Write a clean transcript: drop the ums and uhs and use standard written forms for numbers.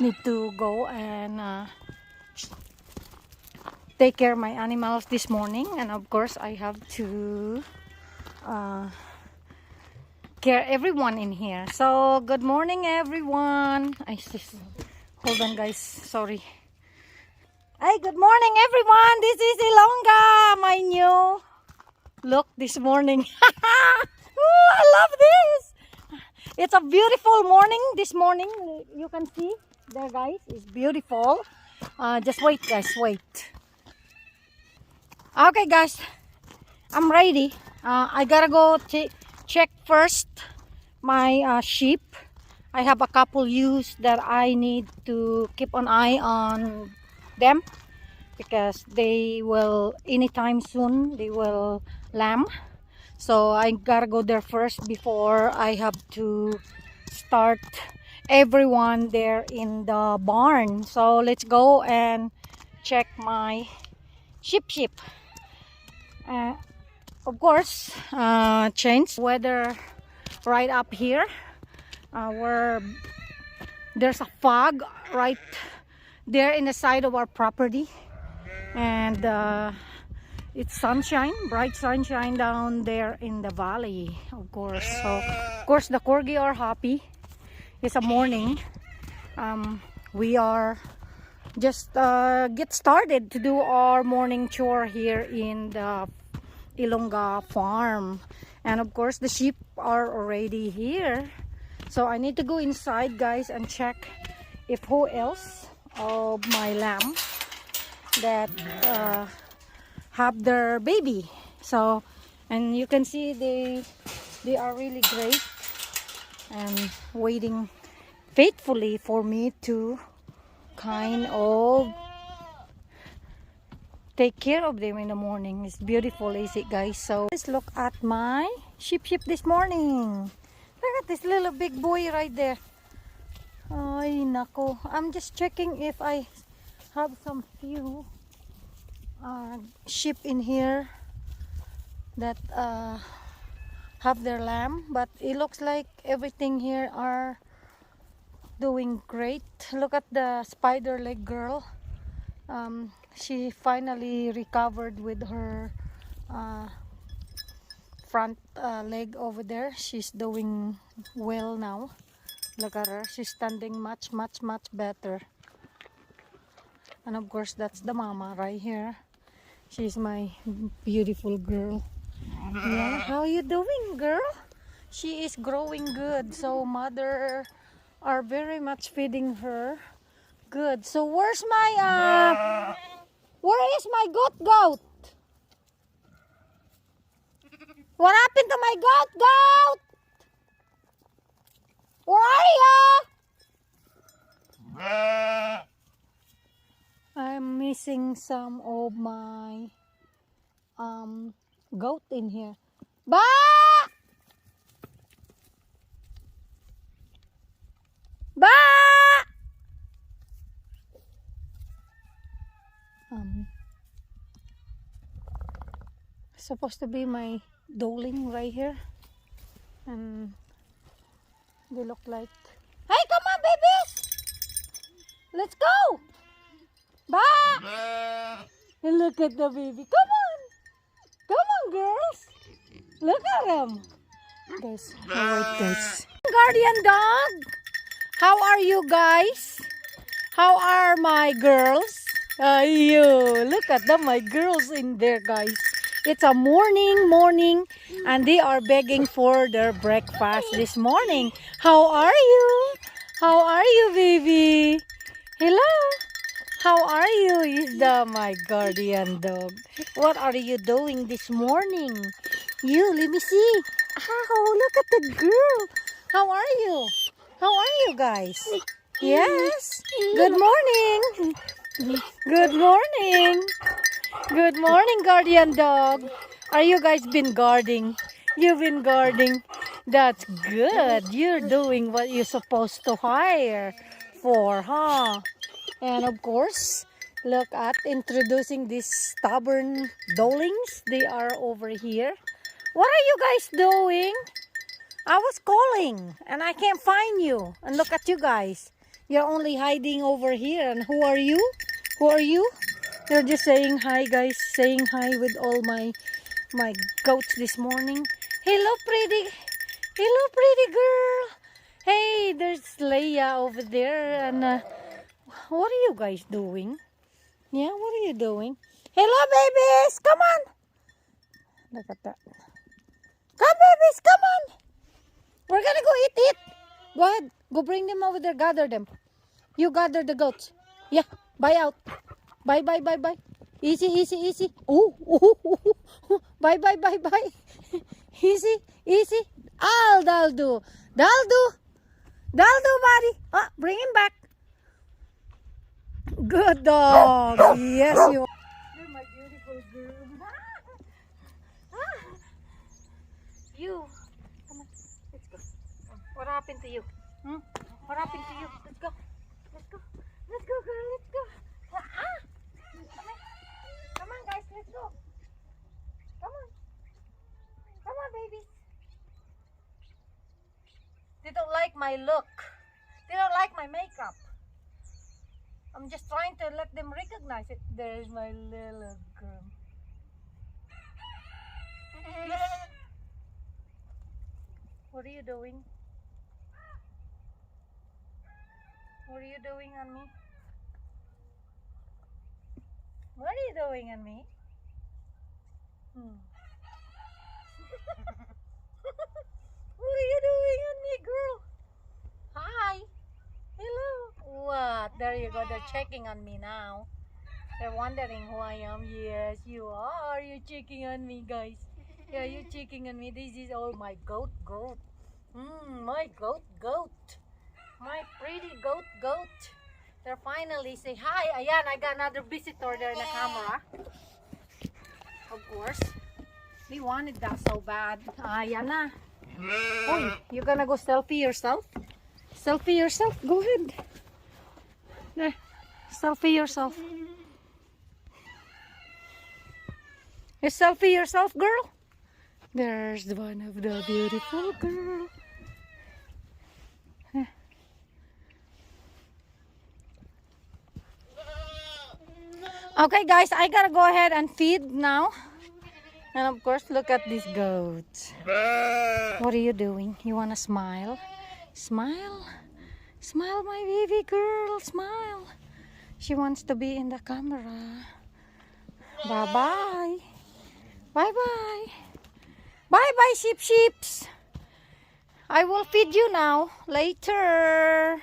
need to go and take care of my animals this morning, and of course I have to care everyone in here. So good morning everyone. Hold on guys, sorry. Hey, good morning everyone. This is Ilongga, my new look this morning. Ooh, I love this. It's a beautiful morning this morning. You can see there guys, it's beautiful. Just wait guys, wait. Okay guys, I'm ready. I gotta go check first my sheep. I have a couple ewes that I need to keep an eye on them because they will anytime soon they will lamb. So I gotta go there first before I have to start everyone there in the barn. So let's go and check my sheep. Of course, change weather right up here where there's a fog right there in the side of our property, and it's sunshine, bright sunshine down there in the valley, of course. So of course the corgi are happy. It's a morning. We are just get started to do our morning chore here in the Ilongga farm, and of course the sheep are already here. So I need to go inside guys and check if who else of my lamb that have their baby. So, and you can see they are really great and waiting faithfully for me to kind of take care of them in the morning. It's beautiful, is it guys? So let's look at my sheep this morning. Look at this little big boy right there. Ay nako, I'm just checking if I have some few sheep in here that have their lamb, but it looks like everything here are doing great. Look at the spider leg girl. She finally recovered with her front leg over there. She's doing well now. Look at her, she's standing much better. And of course that's the mama right here. She's my beautiful girl. Yeah, how you doing girl? She is growing good, so mother are very much feeding her good. So where's my where is my goat? What happened to my goat? Where are you? I'm missing some of my goat in here. Ba! Ba! Supposed to be my doeling right here, and they look like, hey, come on baby, let's go. Ba! And look at the baby, come on girls, look at them guys. Wait guys, guardian dog, how are you guys? How are my girls? Ayo, look at them, my girls in there guys. It's a morning and they are begging for their breakfast this morning. How are you? How are you baby? Hello? How are you? Is the my guardian dog. What are you doing this morning? You, let me see. Oh, look at the girl. How are you? How are you guys? Yes. Good morning. Good morning. Good morning, guardian dog. Are you guys been guarding? You've been guarding. That's good. You're doing what you're supposed to hire for, huh? And of course, look at introducing these stubborn doelings. They are over here. What are you guys doing? I was calling and I can't find you. And look at you guys. You're only hiding over here. And who are you? Who are you? They're just saying hi, guys. Saying hi with all my goats this morning. Hello, pretty. Hello, pretty girl. Hey, there's Leia over there. And what are you guys doing? Yeah, what are you doing? Hello, babies. Come on. Look at that. Come, babies. Come on. We're gonna go eat it. Go ahead. Go bring them over there. Gather them. You gather the goats. Yeah. Bye out. Bye, bye, bye, bye. Easy, easy, easy. Ooh, ooh, ooh, ooh. Bye, bye, bye, bye. Easy, easy. That'll do. That'll do. That'll do, buddy. Bring him back. Good dog. Yes, you are. You're my beautiful girl. You. Come on. Let's go. What happened to you? What happened to you? Let's go. Let's go. Let's go, girl. Let's go. Come on. Come on, guys. Let's go. Come on. Come on, babies. They don't like my look. They don't like my makeup. I'm just trying to let them recognize it. There's my little girl. What are you doing? What are you doing on me? What are you doing on me? What are you doing on me, girl? Hi. Hello. What? There you go. They're checking on me now. They're wondering who I am. Yes, you are. You're checking on me, guys. Yeah, you're checking on me. This is all my goat. My goat. My pretty goat. They're finally say hi. Ayan, I got another visitor there in the camera. Of course. We wanted that so bad. Ayan na. Oh, you gonna go selfie yourself? Selfie yourself? Go ahead. There. Selfie yourself. You selfie yourself, girl? There's one of the beautiful girl. Okay, guys, I gotta go ahead and feed now. And of course, look at these goats. What are you doing? You wanna smile? Smile? Smile, my baby girl. Smile. She wants to be in the camera. Bye-bye. Bye-bye. Bye-bye, sheeps. I will feed you now. Later.